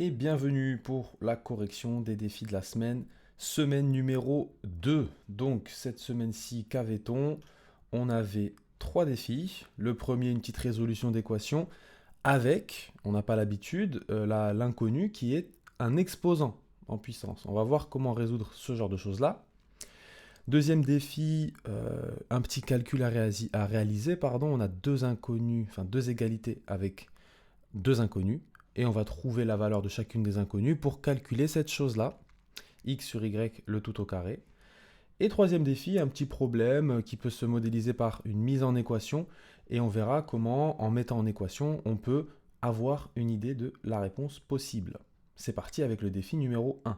Et bienvenue pour la correction des défis de la semaine, semaine numéro 2. Donc cette semaine-ci, qu'avait-on? On avait 3 défis. Le premier, une petite résolution d'équation avec, on n'a pas l'habitude, l'inconnu qui est un exposant en puissance. On va voir comment résoudre ce genre de choses-là. Deuxième défi, un petit calcul à réaliser. Pardon. On a deux inconnus, enfin deux égalités avec deux inconnus. Et on va trouver la valeur de chacune des inconnues pour calculer cette chose-là, x sur y, le tout au carré. Et troisième défi, un petit problème qui peut se modéliser par une mise en équation, et on verra comment, en mettant en équation, on peut avoir une idée de la réponse possible. C'est parti avec le défi numéro 1.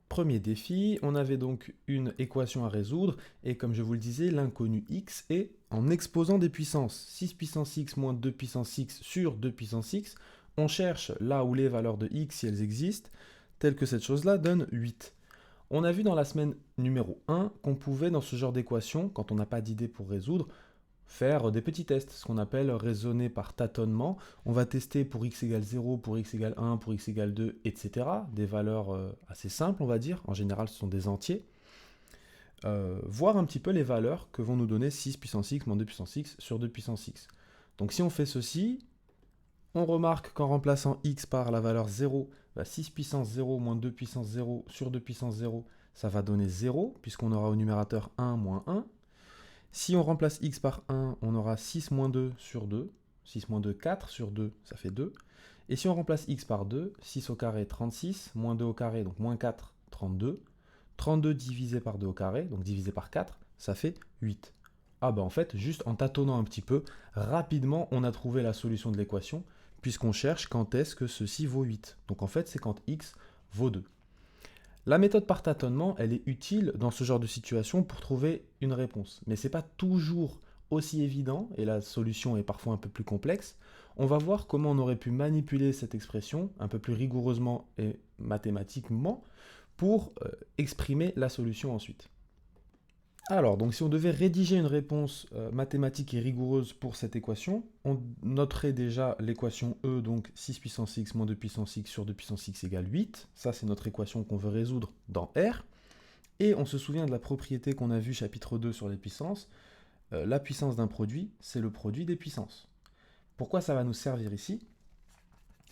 Premier défi, on avait donc une équation à résoudre, et comme je vous le disais, l'inconnu x est en exposant des puissances. 6 puissance x moins 2 puissance x sur 2 puissance x, on cherche là où les valeurs de x, si elles existent, telles que cette chose-là donne 8. On a vu dans la semaine numéro 1 qu'on pouvait, dans ce genre d'équation, quand on n'a pas d'idée pour résoudre, faire des petits tests, ce qu'on appelle raisonner par tâtonnement. On va tester pour x égale 0, pour x égale 1, pour x égale 2, etc. Des valeurs assez simples, on va dire. En général, ce sont des entiers. Voir un petit peu les valeurs que vont nous donner 6 puissance x moins 2 puissance x sur 2 puissance x. Donc si on fait ceci, on remarque qu'en remplaçant x par la valeur 0, 6 puissance 0 moins 2 puissance 0 sur 2 puissance 0, ça va donner 0, puisqu'on aura au numérateur 1 moins 1. Si on remplace x par 1, on aura 6 moins 2 sur 2. 6 moins 2, 4 sur 2, ça fait 2. Et si on remplace x par 2, 6 au carré, 36, moins 2 au carré, donc moins 4, 32. 32 divisé par 2 au carré, donc divisé par 4, ça fait 8. Ah bah en fait, juste en tâtonnant un petit peu, rapidement, on a trouvé la solution de l'équation, puisqu'on cherche quand est-ce que ceci vaut 8. Donc en fait, c'est quand x vaut 2. La méthode par tâtonnement, elle est utile dans ce genre de situation pour trouver une réponse. Mais ce n'est pas toujours aussi évident, et la solution est parfois un peu plus complexe. On va voir comment on aurait pu manipuler cette expression un peu plus rigoureusement et mathématiquement pour exprimer la solution ensuite. Alors, donc si on devait rédiger une réponse mathématique et rigoureuse pour cette équation, on noterait déjà l'équation E, donc 6 puissance x moins 2 puissance x sur 2 puissance x égale 8. Ça, c'est notre équation qu'on veut résoudre dans R. Et on se souvient de la propriété qu'on a vue chapitre 2 sur les puissances. La puissance d'un produit, c'est le produit des puissances. Pourquoi ça va nous servir ici?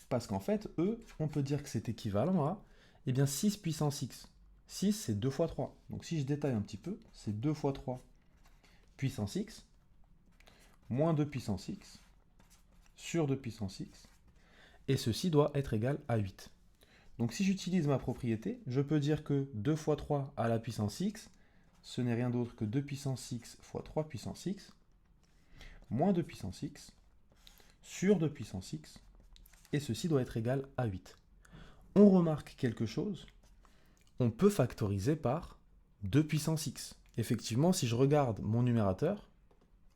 Parce qu'en fait, E, on peut dire que c'est équivalent à 6 puissance x. 6, c'est 2 fois 3. Donc si je détaille un petit peu, c'est 2 fois 3 puissance x, moins 2 puissance x, sur 2 puissance x, et ceci doit être égal à 8. Donc si j'utilise ma propriété, je peux dire que 2 fois 3 à la puissance x, ce n'est rien d'autre que 2 puissance x fois 3 puissance x, moins 2 puissance x, sur 2 puissance x, et ceci doit être égal à 8. On remarque quelque chose, on peut factoriser par 2 puissance x. Effectivement, si je regarde mon numérateur,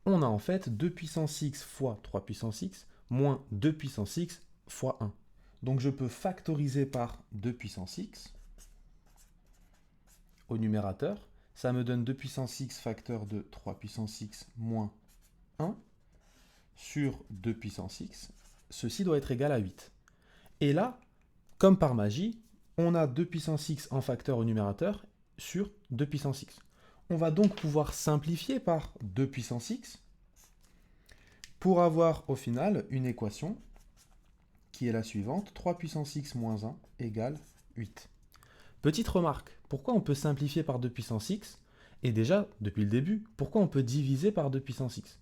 on a en fait 2 puissance x fois 3 puissance x moins 2 puissance x fois 1. Donc je peux factoriser par 2 puissance x au numérateur. Ça me donne 2 puissance x facteur de 3 puissance x moins 1 sur 2 puissance x. Ceci doit être égal à 8. Et là, comme par magie, on a 2 puissance x en facteur au numérateur sur 2 puissance x. On va donc pouvoir simplifier par 2 puissance x pour avoir au final une équation qui est la suivante, 3 puissance x moins 1 égale 8. Petite remarque, pourquoi on peut simplifier par 2 puissance x? Et déjà, depuis le début, pourquoi on peut diviser par 2 puissance x?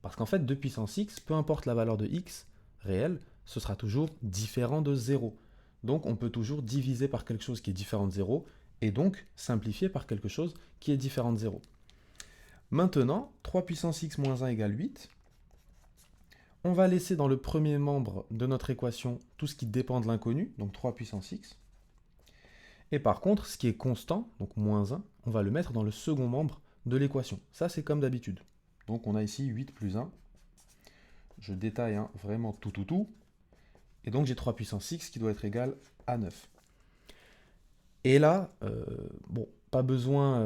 Parce qu'en fait, 2 puissance x, peu importe la valeur de x réelle, ce sera toujours différent de 0. Donc on peut toujours diviser par quelque chose qui est différent de 0, et donc simplifier par quelque chose qui est différent de 0. Maintenant, 3 puissance x moins 1 égale 8. On va laisser dans le premier membre de notre équation tout ce qui dépend de l'inconnu, donc 3 puissance x. Et par contre, ce qui est constant, donc moins 1, on va le mettre dans le second membre de l'équation. Ça, c'est comme d'habitude. Donc on a ici 8 plus 1. Je détaille vraiment tout. Et donc j'ai 3 puissance x qui doit être égal à 9. Et là, pas besoin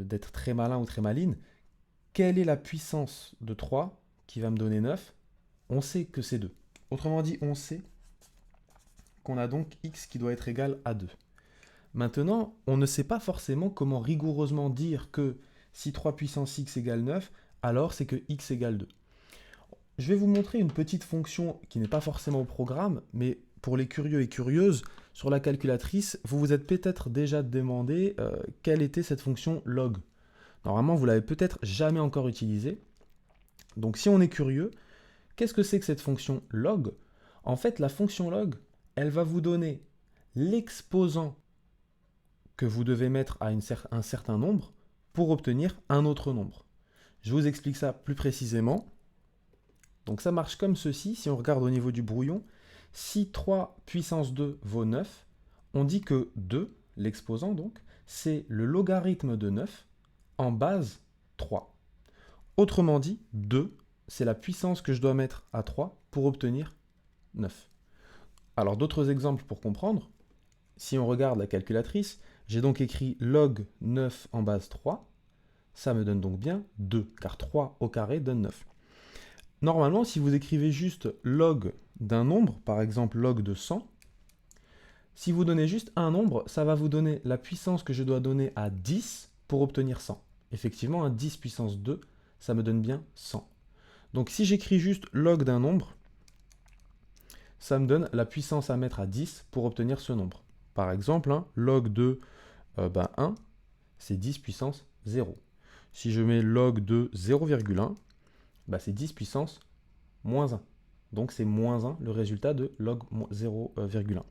d'être très malin ou très maline. Quelle est la puissance de 3 qui va me donner 9? On sait que c'est 2. Autrement dit, on sait qu'on a donc x qui doit être égal à 2. Maintenant, on ne sait pas forcément comment rigoureusement dire que si 3 puissance x égale 9, alors c'est que x égale 2. Je vais vous montrer une petite fonction qui n'est pas forcément au programme, mais pour les curieux et curieuses, sur la calculatrice, vous vous êtes peut-être déjà demandé quelle était cette fonction log. Normalement, vous l'avez peut-être jamais encore utilisée. Donc si on est curieux, qu'est-ce que c'est que cette fonction log? En fait, la fonction log, elle va vous donner l'exposant que vous devez mettre à un certain nombre pour obtenir un autre nombre. Je vous explique ça plus précisément. Donc ça marche comme ceci, si on regarde au niveau du brouillon. Si 3 puissance 2 vaut 9, on dit que 2, l'exposant donc, c'est le logarithme de 9 en base 3. Autrement dit, 2, c'est la puissance que je dois mettre à 3 pour obtenir 9. Alors d'autres exemples pour comprendre. Si on regarde la calculatrice, j'ai donc écrit log 9 en base 3. Ça me donne donc bien 2, car 3 au carré donne 9. Normalement, si vous écrivez juste log d'un nombre, par exemple log de 100, si vous donnez juste un nombre, ça va vous donner la puissance que je dois donner à 10 pour obtenir 100. Effectivement, un 10 puissance 2, ça me donne bien 100. Donc si j'écris juste log d'un nombre, ça me donne la puissance à mettre à 10 pour obtenir ce nombre. Par exemple, log de 1, c'est 10 puissance 0. Si je mets log de 0,1, c'est 10 puissance moins 1. Donc c'est moins 1 le résultat de log 0,1.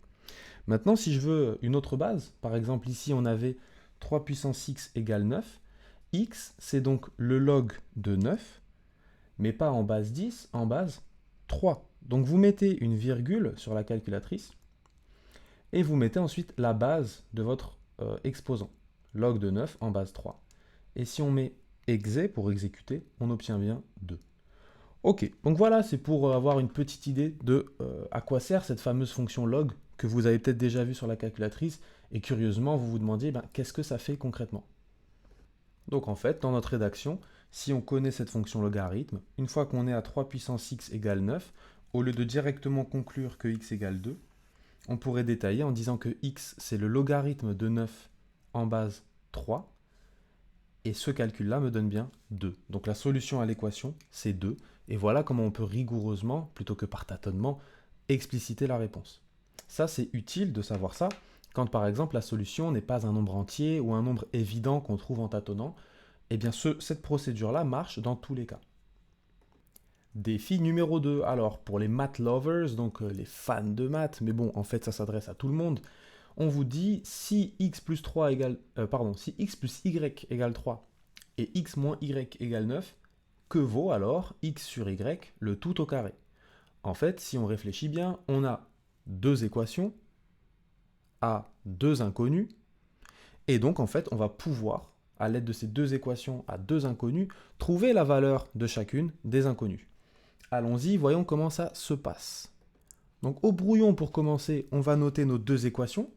Maintenant, si je veux une autre base, par exemple ici on avait 3 puissance x égale 9, x c'est donc le log de 9, mais pas en base 10, en base 3. Donc vous mettez une virgule sur la calculatrice, et vous mettez ensuite la base de votre exposant, log de 9 en base 3. Et si on met exe pour exécuter, on obtient bien 2. Ok, donc voilà, c'est pour avoir une petite idée de à quoi sert cette fameuse fonction log que vous avez peut-être déjà vue sur la calculatrice, et curieusement, vous vous demandiez qu'est-ce que ça fait concrètement. Donc en fait, dans notre rédaction, si on connaît cette fonction logarithme, une fois qu'on est à 3 puissance x égale 9, au lieu de directement conclure que x égale 2, on pourrait détailler en disant que x, c'est le logarithme de 9 en base 3, et ce calcul-là me donne bien 2. Donc la solution à l'équation, c'est 2, et voilà comment on peut rigoureusement, plutôt que par tâtonnement, expliciter la réponse. Ça, c'est utile de savoir ça, quand par exemple la solution n'est pas un nombre entier ou un nombre évident qu'on trouve en tâtonnant. Eh bien cette procédure-là marche dans tous les cas. Défi numéro 2. Alors, pour les math lovers, donc les fans de maths, mais bon, en fait, ça s'adresse à tout le monde, on vous dit si x plus 3 égale, si x plus y égale 3 et x moins y égale 9, que vaut alors x sur y, le tout au carré? En fait, si on réfléchit bien, on a deux équations à deux inconnus, et donc en fait, on va pouvoir, à l'aide de ces deux équations à deux inconnus, trouver la valeur de chacune des inconnus. Allons-y, voyons comment ça se passe. Donc au brouillon, pour commencer, on va noter nos deux équations,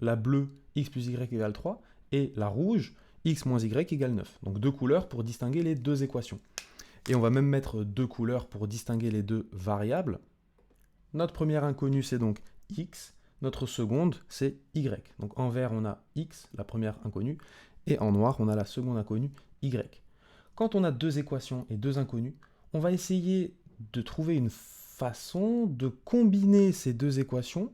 la bleue, x plus y égale 3, et la rouge, x moins y égale 9. Donc deux couleurs pour distinguer les deux équations. Et on va même mettre deux couleurs pour distinguer les deux variables. Notre première inconnue, c'est donc x. Notre seconde, c'est y. Donc en vert, on a x, la première inconnue, et en noir, on a la seconde inconnue, y. Quand on a deux équations et deux inconnues, on va essayer de trouver une façon de combiner ces deux équations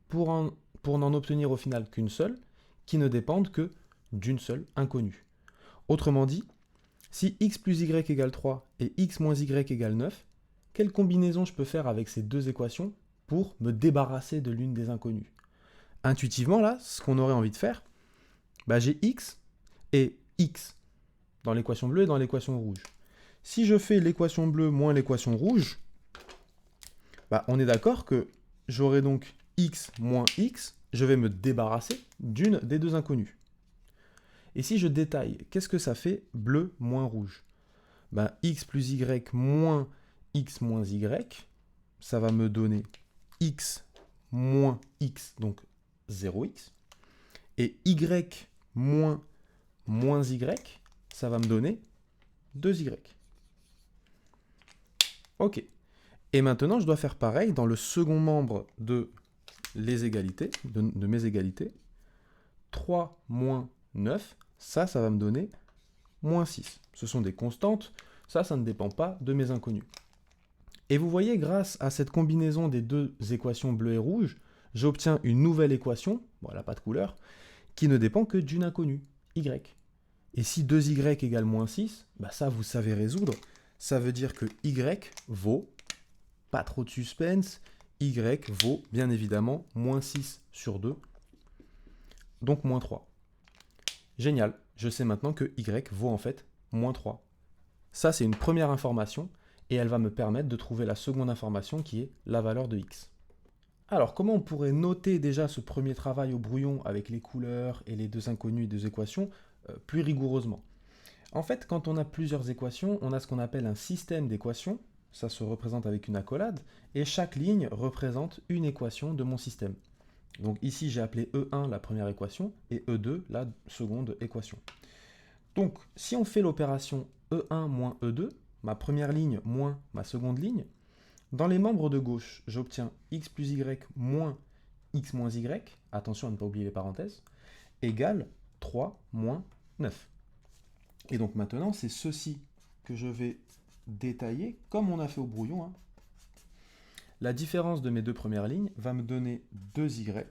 pour n'en obtenir au final qu'une seule, qui ne dépende que d'une seule inconnue. Autrement dit, si x plus y égale 3 et x moins y égale 9, quelle combinaison je peux faire avec ces deux équations pour me débarrasser de l'une des inconnues? Intuitivement, là, ce qu'on aurait envie de faire, j'ai x et x dans l'équation bleue et dans l'équation rouge. Si je fais l'équation bleue moins l'équation rouge, on est d'accord que j'aurai donc x moins x, je vais me débarrasser d'une des deux inconnues. Et si je détaille, qu'est-ce que ça fait bleu moins rouge? X plus y moins x moins y, ça va me donner x moins x, donc 0x. Et y moins y, ça va me donner 2y. Ok. Et maintenant, je dois faire pareil dans le second membre de les égalités, de mes égalités. 3 moins 9, ça va me donner moins 6. Ce sont des constantes, ça ne dépend pas de mes inconnus. Et vous voyez, grâce à cette combinaison des deux équations bleues et rouges, j'obtiens une nouvelle équation, bon, elle n'a pas de couleur, qui ne dépend que d'une inconnue, y. Et si 2y égale moins 6, bah ça vous savez résoudre, ça veut dire que y vaut, pas trop de suspense, y vaut bien évidemment moins 6 sur 2, donc moins 3. Génial, je sais maintenant que y vaut en fait moins 3. Ça c'est une première information, et elle va me permettre de trouver la seconde information qui est la valeur de x. Alors, comment on pourrait noter déjà ce premier travail au brouillon avec les couleurs et les deux inconnus et deux équations plus rigoureusement? En fait, quand on a plusieurs équations, on a ce qu'on appelle un système d'équations, ça se représente avec une accolade, et chaque ligne représente une équation de mon système. Donc ici, j'ai appelé E1 la première équation et E2 la seconde équation. Donc, si on fait l'opération E1 moins E2, ma première ligne moins ma seconde ligne, dans les membres de gauche, j'obtiens x plus y moins x moins y, attention à ne pas oublier les parenthèses, égale 3 moins 9. Et donc maintenant, c'est ceci que je vais détailler comme on a fait au brouillon. Hein. La différence de mes deux premières lignes va me donner 2y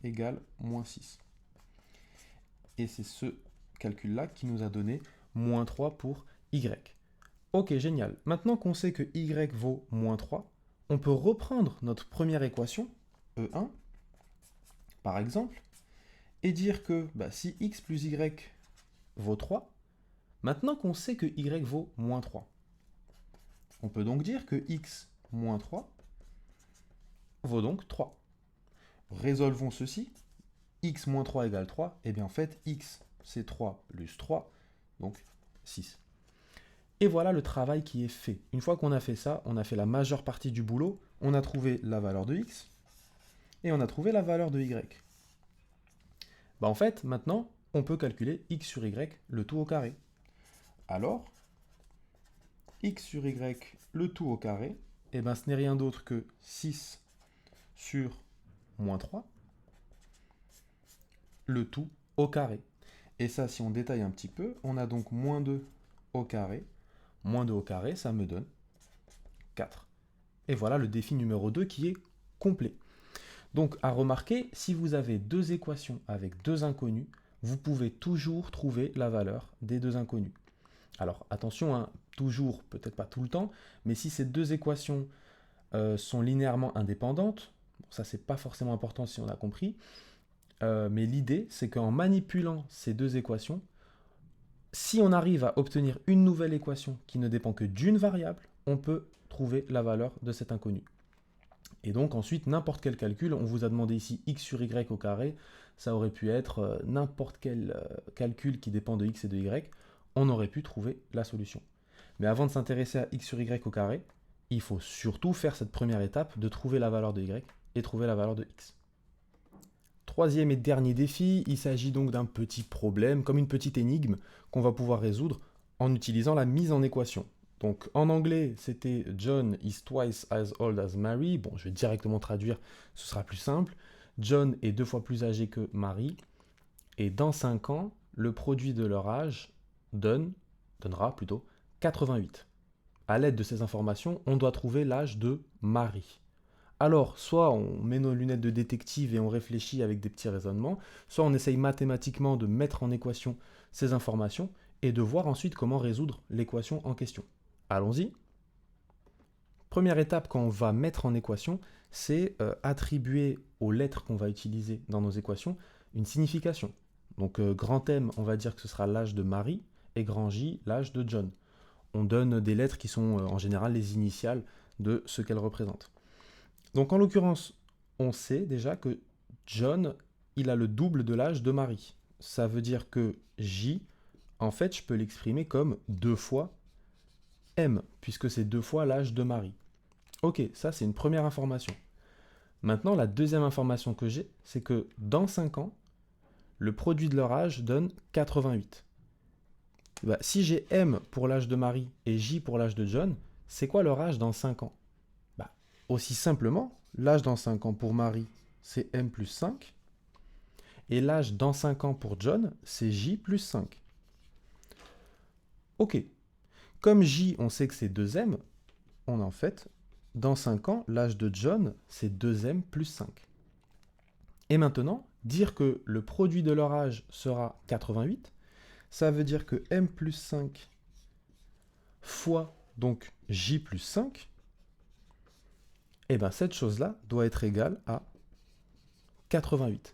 égale moins 6. Et c'est ce calcul-là qui nous a donné moins 3 pour y. Ok, génial. Maintenant qu'on sait que y vaut moins 3, on peut reprendre notre première équation, E1, par exemple, et dire que si x plus y vaut 3, maintenant qu'on sait que y vaut moins 3, on peut donc dire que x moins 3 vaut donc 3. Résolvons ceci. X moins 3 égale 3. Et bien en fait, x c'est 3 plus 3, donc 6. Et voilà le travail qui est fait. Une fois qu'on a fait ça, on a fait la majeure partie du boulot. On a trouvé la valeur de x et on a trouvé la valeur de y. En fait, maintenant, on peut calculer x sur y, le tout au carré. Alors, x sur y, le tout au carré, ce n'est rien d'autre que 6 sur moins 3, le tout au carré. Et ça, si on détaille un petit peu, on a donc moins 2 au carré. Moins 2 au carré, ça me donne 4. Et voilà le défi numéro 2 qui est complet. Donc, à remarquer, si vous avez deux équations avec deux inconnus, vous pouvez toujours trouver la valeur des deux inconnus. Alors, attention, hein, toujours, peut-être pas tout le temps, mais si ces deux équations sont linéairement indépendantes, bon, ça c'est pas forcément important si on a compris, mais l'idée c'est qu'en manipulant ces deux équations, si on arrive à obtenir une nouvelle équation qui ne dépend que d'une variable, on peut trouver la valeur de cet inconnu. Et donc ensuite, n'importe quel calcul, on vous a demandé ici x sur y au carré, ça aurait pu être n'importe quel calcul qui dépend de x et de y, on aurait pu trouver la solution. Mais avant de s'intéresser à x sur y au carré, il faut surtout faire cette première étape de trouver la valeur de y et trouver la valeur de x. Troisième et dernier défi, il s'agit donc d'un petit problème, comme une petite énigme, qu'on va pouvoir résoudre en utilisant la mise en équation. Donc en anglais, c'était John is twice as old as Mary. Bon, je vais directement traduire, ce sera plus simple. John est 2 fois plus âgé que Mary. Et dans 5 ans, le produit de leur âge donnera plutôt 88. À l'aide de ces informations, on doit trouver l'âge de Marie. Alors, soit on met nos lunettes de détective et on réfléchit avec des petits raisonnements, soit on essaye mathématiquement de mettre en équation ces informations et de voir ensuite comment résoudre l'équation en question. Allons-y. Première étape quand on va mettre en équation, c'est attribuer aux lettres qu'on va utiliser dans nos équations une signification. Donc grand M, on va dire que ce sera l'âge de Marie, et grand J, l'âge de John. On donne des lettres qui sont en général les initiales de ce qu'elles représentent. Donc en l'occurrence, on sait déjà que John, il a le double de l'âge de Marie. Ça veut dire que J, en fait, je peux l'exprimer comme 2 fois M, puisque c'est 2 fois l'âge de Marie. Ok, ça c'est une première information. Maintenant, la deuxième information que j'ai, c'est que dans 5 ans, le produit de leur âge donne 88. Si j'ai M pour l'âge de Marie et J pour l'âge de John, c'est quoi leur âge dans 5 ans? Aussi simplement, l'âge dans 5 ans pour Marie, c'est M plus 5. Et l'âge dans 5 ans pour John, c'est J plus 5. Ok. Comme J, on sait que c'est 2M, on a en fait, dans 5 ans, l'âge de John, c'est 2M plus 5. Et maintenant, dire que le produit de leur âge sera 88, ça veut dire que M plus 5 fois donc J plus 5, et bien cette chose-là doit être égale à 88.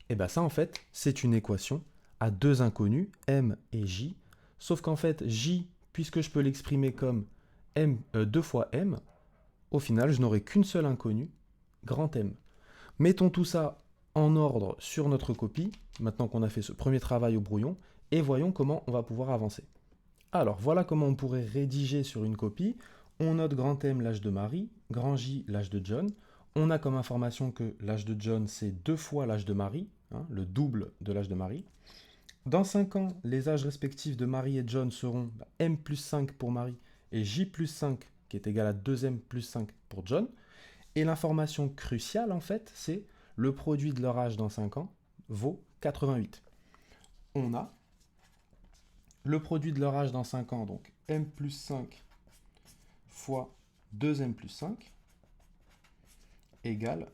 Et bien ça en fait, c'est une équation à deux inconnus, M et J, sauf qu'en fait J, puisque je peux l'exprimer comme 2 fois M, au final je n'aurai qu'une seule inconnue, grand M. Mettons tout ça en ordre sur notre copie, maintenant qu'on a fait ce premier travail au brouillon, et voyons comment on va pouvoir avancer. Alors, voilà comment on pourrait rédiger sur une copie. On note grand M l'âge de Marie, grand J l'âge de John. On a comme information que l'âge de John, c'est 2 fois l'âge de Marie, hein, le double de l'âge de Marie. Dans 5 ans, les âges respectifs de Marie et John seront M plus 5 pour Marie et J plus 5, qui est égal à 2M plus 5 pour John. Et l'information cruciale, en fait, c'est le produit de leur âge dans 5 ans vaut 88. On a le produit de leur âge dans 5 ans, donc M plus 5 fois 2M plus 5 égale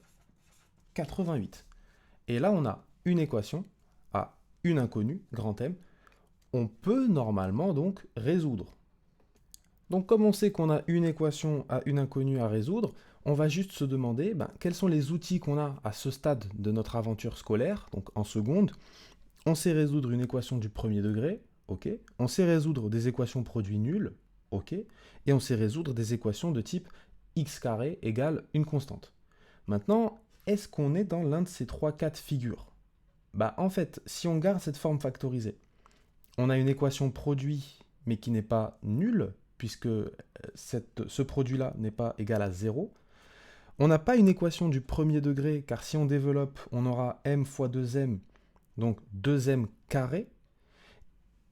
88. Et là, on a une équation à une inconnue, grand M. On peut normalement donc résoudre. Donc comme on sait qu'on a une équation à une inconnue à résoudre, on va juste se demander quels sont les outils qu'on a à ce stade de notre aventure scolaire, donc en seconde. On sait résoudre une équation du premier degré, ok. On sait résoudre des équations produits nuls, ok. Et on sait résoudre des équations de type x carré égale une constante. Maintenant, est-ce qu'on est dans l'un de ces trois cas de figure? En fait, si on garde cette forme factorisée, on a une équation produit, mais qui n'est pas nulle, puisque ce produit-là n'est pas égal à 0. On n'a pas une équation du premier degré, car si on développe, on aura m fois 2m, donc 2m carré.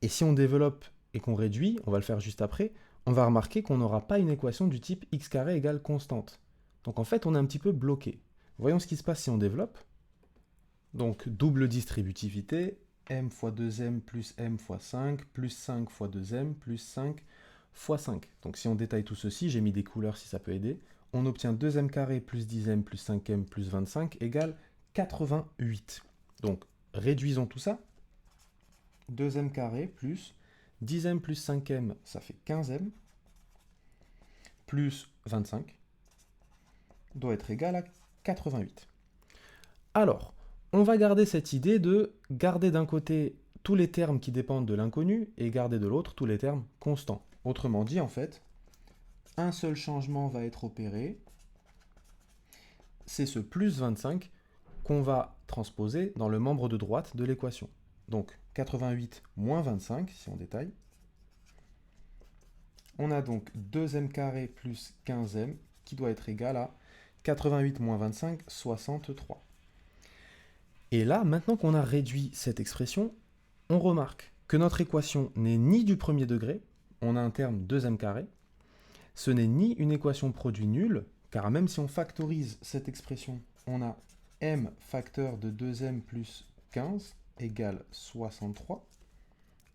Et si on développe et qu'on réduit, on va le faire juste après, on va remarquer qu'on n'aura pas une équation du type x carré égale constante. Donc en fait, on est un petit peu bloqué. Voyons ce qui se passe si on développe. Donc double distributivité, m fois 2m plus m fois 5, plus 5 fois 2m, plus 5 fois 5. Donc si on détaille tout ceci, j'ai mis des couleurs si ça peut aider, on obtient 2m carré plus 10m plus 5m plus 25 égale 88. Donc réduisons tout ça. 2m carré plus 10m plus 5m, ça fait 15m, plus 25, doit être égal à 88. Alors, on va garder cette idée de garder d'un côté tous les termes qui dépendent de l'inconnu et garder de l'autre tous les termes constants. Autrement dit, en fait, un seul changement va être opéré, c'est ce plus 25 qu'on va transposer dans le membre de droite de l'équation. Donc 88 moins 25, si on détaille. On a donc 2m carré plus 15m qui doit être égal à 88 moins 25, 63. Et là, maintenant qu'on a réduit cette expression, on remarque que notre équation n'est ni du premier degré, on a un terme 2m carré, ce n'est ni une équation produit nulle, car même si on factorise cette expression, on a m facteur de 2m plus 15 égale 63.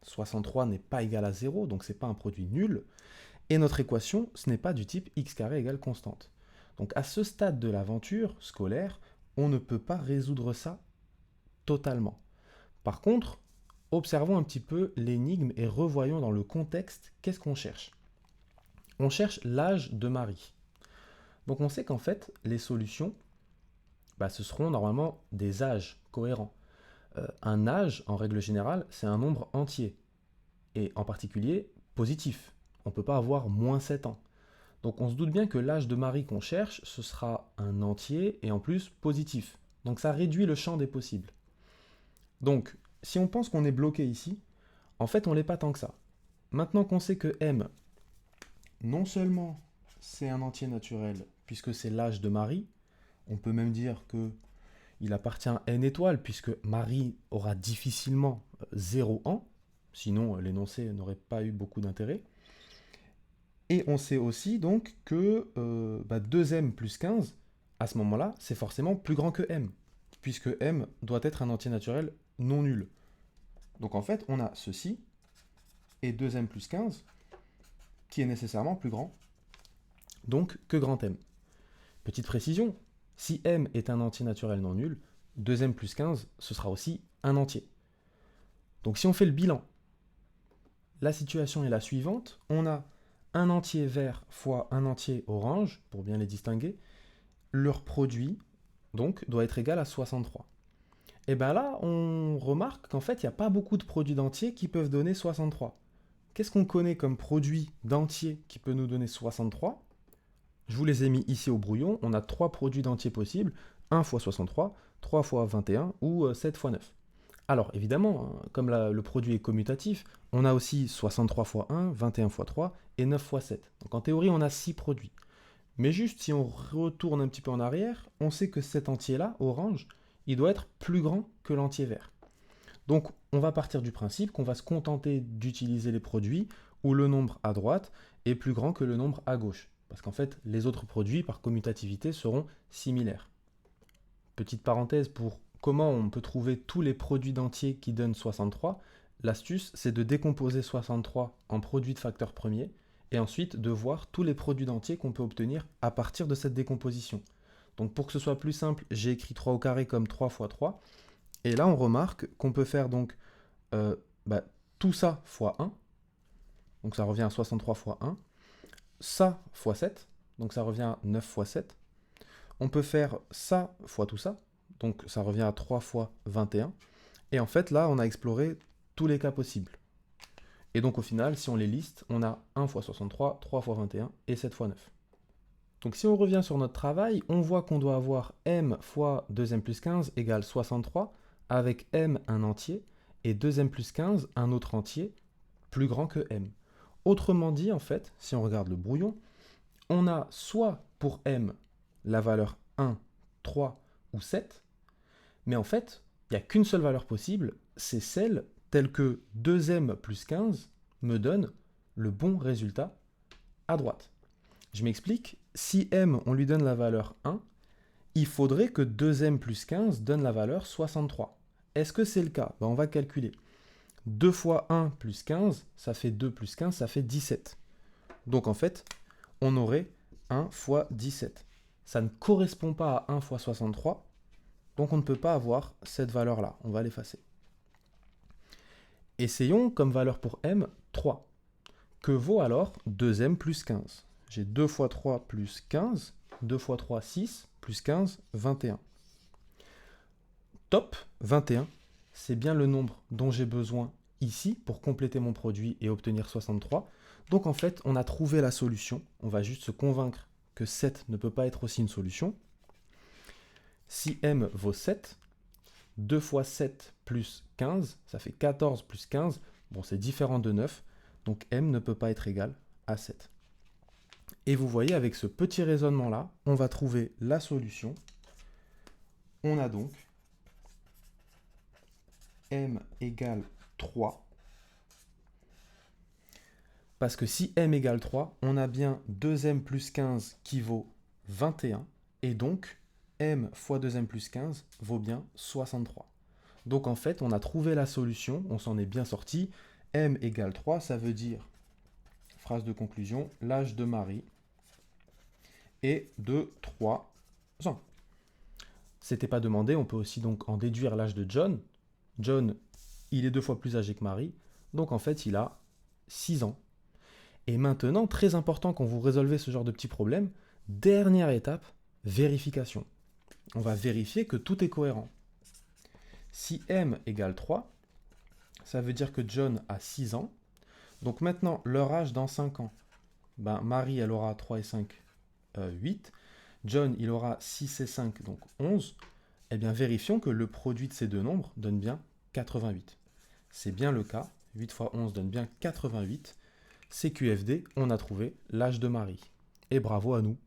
63 n'est pas égal à 0, donc ce n'est pas un produit nul. Et notre équation, ce n'est pas du type x carré égale constante. Donc à ce stade de l'aventure scolaire, on ne peut pas résoudre ça totalement. Par contre, observons un petit peu l'énigme et revoyons dans le contexte qu'est-ce qu'on cherche. On cherche l'âge de Marie. Donc on sait qu'en fait, les solutions, ce seront normalement des âges cohérents. Un âge, en règle générale, c'est un nombre entier, et en particulier positif. On ne peut pas avoir moins 7 ans. Donc on se doute bien que l'âge de Marie qu'on cherche, ce sera un entier et en plus positif. Donc ça réduit le champ des possibles. Donc si on pense qu'on est bloqué ici, en fait on l'est pas tant que ça. Maintenant qu'on sait que m, non seulement c'est un entier naturel, puisque c'est l'âge de Marie, on peut même dire que il appartient à n étoiles, puisque Marie aura difficilement 0 ans, sinon l'énoncé n'aurait pas eu beaucoup d'intérêt. Et on sait aussi donc que 2m plus 15, à ce moment-là, c'est forcément plus grand que m, puisque m doit être un entier naturel non nul. Donc en fait, on a ceci, et 2m plus 15, qui est nécessairement plus grand, donc que grand m. Petite précision, si m est un entier naturel non nul, 2m plus 15, ce sera aussi un entier. Donc si on fait le bilan, la situation est la suivante, on a un entier vert fois un entier orange, pour bien les distinguer, leur produit, donc, doit être égal à 63. Et bien là, on remarque qu'en fait, il n'y a pas beaucoup de produits d'entiers qui peuvent donner 63. Qu'est-ce qu'on connaît comme produit d'entier qui peut nous donner 63? Je vous les ai mis ici au brouillon, on a 3 produits d'entiers possibles, 1 fois 63, 3 fois 21 ou 7 fois 9. Alors évidemment, comme le produit est commutatif, on a aussi 63 fois 1, 21 fois 3 et 9 fois 7. Donc en théorie, on a 6 produits. Mais juste si on retourne un petit peu en arrière, on sait que cet entier-là, orange, il doit être plus grand que l'entier vert. Donc on va partir du principe qu'on va se contenter d'utiliser les produits où le nombre à droite est plus grand que le nombre à gauche. Parce qu'en fait, les autres produits, par commutativité, seront similaires. Petite parenthèse pour comment on peut trouver tous les produits d'entiers qui donnent 63. L'astuce, c'est de décomposer 63 en produits de facteurs premiers et ensuite de voir tous les produits d'entiers qu'on peut obtenir à partir de cette décomposition. Donc pour que ce soit plus simple, j'ai écrit 3 au carré comme 3 fois 3. Et là, on remarque qu'on peut faire donc tout ça fois 1. Donc ça revient à 63 fois 1. Ça fois 7. Donc ça revient à 9 fois 7. On peut faire ça fois tout ça, donc ça revient à 3 fois 21. Et en fait, là, on a exploré tous les cas possibles. Et donc au final, si on les liste, on a 1 fois 63, 3 fois 21 et 7 fois 9. Donc si on revient sur notre travail, on voit qu'on doit avoir m fois 2m plus 15 égale 63, avec m un entier, et 2m plus 15 un autre entier, plus grand que m. Autrement dit, en fait, si on regarde le brouillon, on a soit pour m la valeur 1, 3 ou 7, mais en fait, il n'y a qu'une seule valeur possible, c'est celle telle que 2m plus 15 me donne le bon résultat à droite. Je m'explique, si m, on lui donne la valeur 1, il faudrait que 2m plus 15 donne la valeur 63. Est-ce que c'est le cas? On va calculer. 2 fois 1 plus 15, ça fait 2 plus 15, ça fait 17. Donc en fait, on aurait 1 fois 17. Ça ne correspond pas à 1 fois 63, donc on ne peut pas avoir cette valeur-là. On va l'effacer. Essayons comme valeur pour m 3. Que vaut alors 2m plus 15? J'ai 2 fois 3 plus 15, 2 fois 3, 6, plus 15, 21. Top, 21, c'est bien le nombre dont j'ai besoin ici pour compléter mon produit et obtenir 63. Donc en fait, on a trouvé la solution. On va juste se convaincre que 7 ne peut pas être aussi une solution. Si m vaut 7, 2 fois 7 plus 15, ça fait 14 plus 15. Bon, c'est différent de 9, donc m ne peut pas être égal à 7. Et vous voyez, avec ce petit raisonnement-là, on va trouver la solution. On a donc m égale 3. Parce que si m égale 3, on a bien 2m plus 15 qui vaut 21. Et donc, m fois 2m plus 15 vaut bien 63. Donc en fait, on a trouvé la solution, on s'en est bien sorti. M égale 3, ça veut dire, phrase de conclusion, l'âge de Marie est de 3 ans. C'était pas demandé, on peut aussi donc en déduire l'âge de John. John, il est 2 fois plus âgé que Marie, donc en fait, il a 6 ans. Et maintenant, très important quand vous résolvez ce genre de petits problèmes, dernière étape, vérification. On va vérifier que tout est cohérent. Si m égale 3, ça veut dire que John a 6 ans. Donc maintenant, leur âge dans 5 ans, Marie, elle aura 3 et 5, 8. John, il aura 6 et 5, donc 11. Eh bien, vérifions que le produit de ces deux nombres donne bien 88. C'est bien le cas. 8 fois 11 donne bien 88. CQFD, on a trouvé l'âge de Marie. Et bravo à nous.